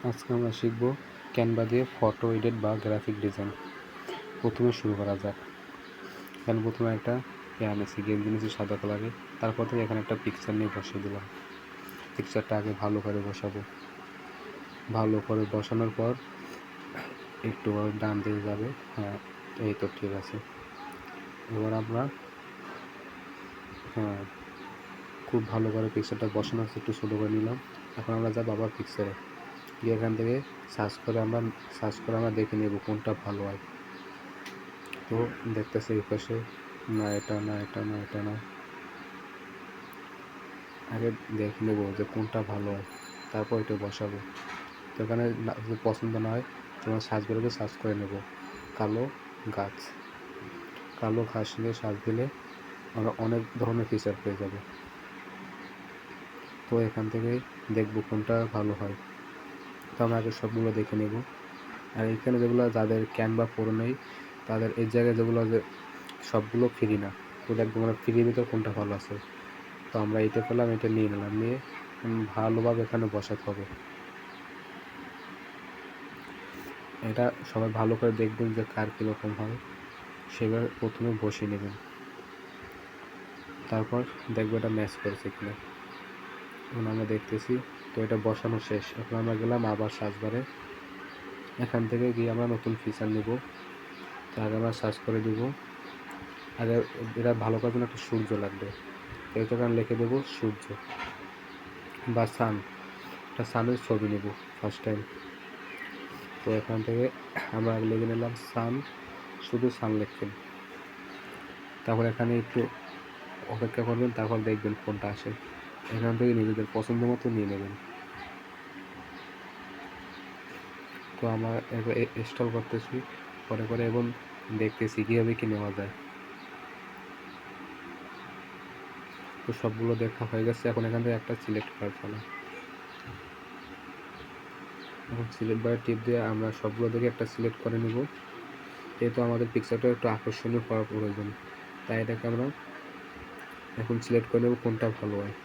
আজকে আমরা শিখব ক্যানভা দিয়ে ফটো এডিট বা গ্রাফিক ডিজাইন। প্রথমে শুরু করা যাক। এখানে প্রথমে একটা আনেছি, গেঞ্জি নিয়েছি সাদা কালারের। তারপর থেকে এখানে একটা পিকচার নিয়ে বসিয়ে দিলাম। পিকচারটা আগে ভালো করে বসাবো। ভালো করে বসানোর পর একটু ডান দিকে যাবে। হ্যাঁ, এই তো ঠিক আছে। এবার আমরা খুব ভালো করে পিকচারটা বসানো হচ্ছে, একটু ছোটো করে নিলাম। এখন আমরা যাবো আবার পিকচারে গিয়ে এখান থেকে সার্চ করে আমরা দেখে নেব কোনটা ভালো হয়। তো দেখতেছে এই পাশে, না এটা না, এটা না, এটা না, আগে দেখে নেবো যে কোনটা ভালো হয়, তারপর এটা বসাবো। তো এখানে যদি পছন্দ না হয় তোমার সার্চ করে নেব কালো গাছ। কালো ঘাস নিয়ে সার্চ দিলে আমরা অনেক ধরনের ফিচার পেয়ে যাব। তো এখান থেকে দেখবো কোনটা ভালো হয়। তো আমরা আগে সবগুলো দেখে নেব। আর এখানে যেগুলো যাদের ক্যানভা প্রো নেই তাদের এই জায়গায় যেগুলো যে সবগুলো ফ্রি না, তো দেখবো আমরা ফ্রির ভিতর কোনটা ভালো আছে। তো আমরা এটা পেলাম, এটা নিয়ে নিলাম, নিয়ে ভালোভাবে এখানে বসাতে হবে। এটা সবাই ভালো করে দেখবেন যে কার কীরকম হয়, সেবার প্রথমে বসিয়ে নেবেন। তারপর দেখবো এটা ম্যাচ করেছে কিনা। এখন আমরা দেখতেছি, তো এটা বসানো শেষ। এখন আমরা গেলাম আবার সার্চ বারে, এখান থেকে গিয়ে আমরা নতুন ফিচার নেব। তো আগে আমরা সার্চ করে দিব। আগে এটা ভালো করার জন্য একটা সূর্য লাগবে, তো এটা আমি লিখে দেবো সূর্য বা সান। একটা সানের ছবি নেব ফার্স্ট টাইম। তো এখান থেকে আমরা লিখে নিলাম সান, শুধু সান লিখবেন। তারপর এখানে একটু অপেক্ষা করবেন, তারপর দেখবেন কোনটা আসে। এখান থেকে নিজেদের পছন্দ মতো নিয়ে নেবেন। তো আমার এবার ইনস্টল করতেছি, পরে এবং দেখতেছি কীভাবে কি নেওয়া যায়। তো সবগুলো দেখা হয়ে গেছে। এখন এখান থেকে একটা সিলেক্ট করা চলে। এখন সিলেক্ট বারে টিপ দিয়ে আমরা সবগুলো দেখে একটা সিলেক্ট করে নেব। যেহেতু আমাদের পিকচারটা একটু আকর্ষণীয় করা প্রয়োজন, তাই এটাকে আমরা এখন সিলেক্ট করে নেব কোনটা ভালো হয়।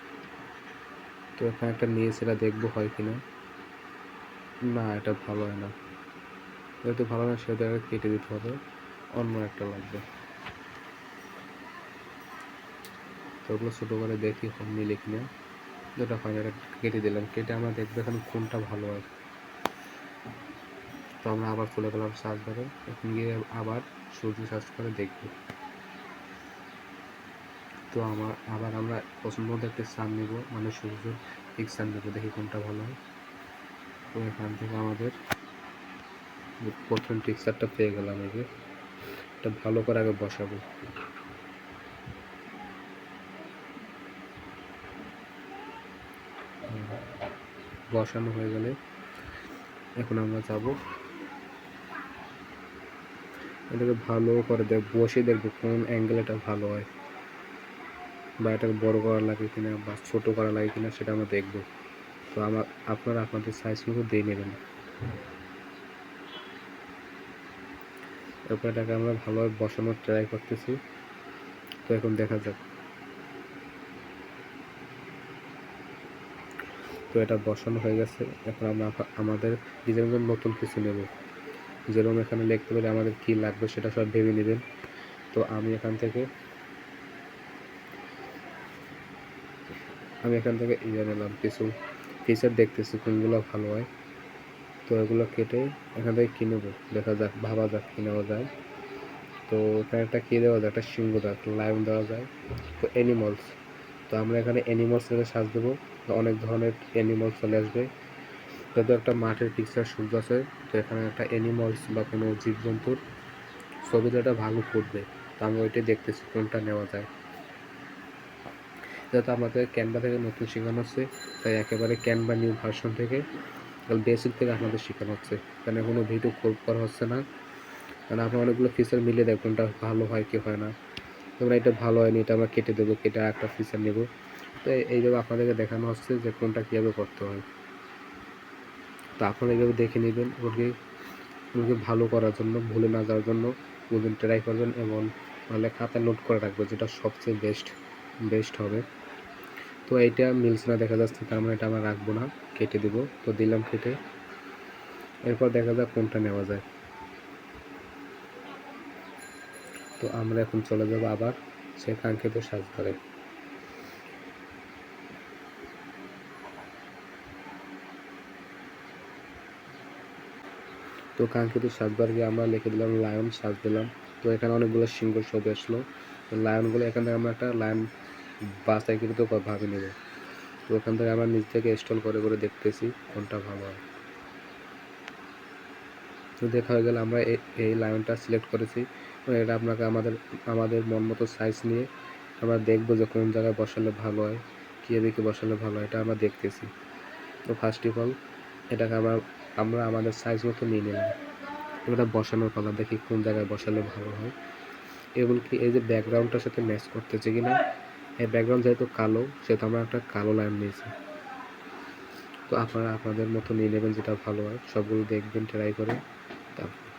তো এখানে একটা নিয়ে সেটা দেখবো হয় কিনা। না, এটা ভালো হয় না। যেহেতু ভালো না সেটা কেটে দিতে হবে, অন্য একটা লাগবে। তো ওগুলো ছোটো করে দেখি মিলে কিনা। যেটা হয় না এটা কেটে দিলাম, কেটে আমরা দেখবো এখানে কোনটা ভালো হয়। তো আমরা আবার চলে গেলাম সার্চ বারে, এখন গিয়ে আবার সূর্য সার্চ করে দেখব। তো আবার আমরা পছন্দ মতো একটা সান নেব, মানে সূর্য পিকচার নেব, দেখি কোনটা ভালো হয়। তো এখান থেকে আমাদের প্রথম পিকচারটা পেয়ে গেলাম। এই যে এটা ভালো করে আগে বসাবো। বসানো হয়ে গেলে এখন আমরা যাব এটাকে ভালো করে বসে দেখবো কোন অ্যাঙ্গেল এটা ভালো হয়, বা এটাকে বড় করা লাগে কিনা বা ছোট করা লাগে কিনা সেটা আমরা দেখবো। তো আপনারা আপনাদের সাইজ মতো দিয়ে নেবেন। তারপর এটাকে আমরা ভালোভাবে বসানোর ট্রাই করতেছি। তো এখন দেখা যাক। তো এটা বসানো হয়ে গেছে। এখন আমরা আমাদের ডিজাইনের নতুন কিছু নেব, যেরকম এখানে লিখতে পারি আমাদের কি লাগবে সেটা সব ভেবে নেবেন। তো আমি এখান থেকে নিলাম, কিছু ফিচার দেখতেছি কোনগুলো ভালো হয়। তো এগুলো কেটে এখান থেকে কি নেবো দেখা যাক, ভাবা যাক কি নেওয়া যায়। তো এখানে একটা কী দেওয়া যায়, একটা সিংহ দেওয়া, একটা লায়ন দেওয়া যায়। তো অ্যানিমালস, তো আমরা এখানে অ্যানিমালস থেকে সার্চ দেবো, অনেক ধরনের অ্যানিমালস চলে আসবে। যেহেতু একটা মাঠের পিকচার সূর্য আছে, তো এখানে একটা অ্যানিমালস বা কোনো জীবজন্তুর ছবিতে একটা ভালো ফুটবে। তো আমরা ওইটাই দেখতেছি কোনটা নেওয়া যায়। যেহেতু আমাদের ক্যানভা থেকে নতুন শেখানো হচ্ছে, তাই একেবারে ক্যানভা নিউ ভার্সন থেকে বেসিক থেকে আপনাদের শেখানো হচ্ছে। এখানে কোনো ভিডিও করা হচ্ছে না, কারণ আমরা অনেকগুলো ফিচার মিলিয়ে দেয় কোনটা ভালো হয় কি হয় না। তোমরা এটা ভালো হয়নি, এটা আমরা কেটে দেবো, কেটে একটা ফিচার নেব। তো এইভাবে আপনাদেরকে দেখানো হচ্ছে যে কোনটা কীভাবে করতে হয়। তো আপনারা এইভাবে দেখে নেবেন, ওকে ভালো করার জন্য, ভুলে না যাওয়ার জন্য দুদিন ট্রাই করবেন, এবং নাহলে খাতায় নোট করে রাখবেন, যেটা সবচেয়ে বেস্ট হবে। তো এইটা মিলছে না দেখা যাচ্ছে, তার মানে এটা আমরা রাখবো না, কেটে দেবো। তো দিলাম কেটে। এরপর দেখা যাক কোনটা নেওয়া যায়। তো আমরা এখন চলে যাব আবার সেই কাঙ্ক্ষিত সাজঘরে। তো কাঙ্ক্ষিত সাজঘরে গিয়ে আমরা লিখে দিলাম লায়ন, সাজ দিলাম। তো এখানে অনেকগুলো সিংহ ছবি আসলো। তো লায়নগুলো এখান থেকে আমরা একটা লায়ন বাছাইকৃত ভাবে নেব। তো ওখান থেকে আমরা নিচ থেকে স্টল করে করে দেখতেছি কোনটা ভালো হয়। তো দেখা হয়ে গেলে আমরা এই লায়নটা সিলেক্ট করেছি। এটা আপনাকে আমাদের মন মতো সাইজ নিয়ে আমরা দেখবো যে কোন জায়গায় বসালে ভালো হয়, কী দিকে বসালে ভালো হয়, এটা আমরা দেখতেছি। তো ফার্স্ট অফ অল এটাকে আমরা আমাদের সাইজ মতো নিয়ে নিলাম। এবার বসানোর পালা, দেখি কোন জায়গায় বসালে ভালো হয়। এমনকি এই যে ব্যাকগ্রাউন্ডটার সাথে ম্যাচ করতেছে কিনা। এই ব্যাকগ্রাউন্ড যেহেতু কালো, সেহেতু আমরা একটা কালো লাইন নিয়েছি। তো আপনারা আপনাদের মতো নিয়ে নেবেন যেটা ভালো হয়। সবগুলো দেখবেন ট্রাই করে, তারপর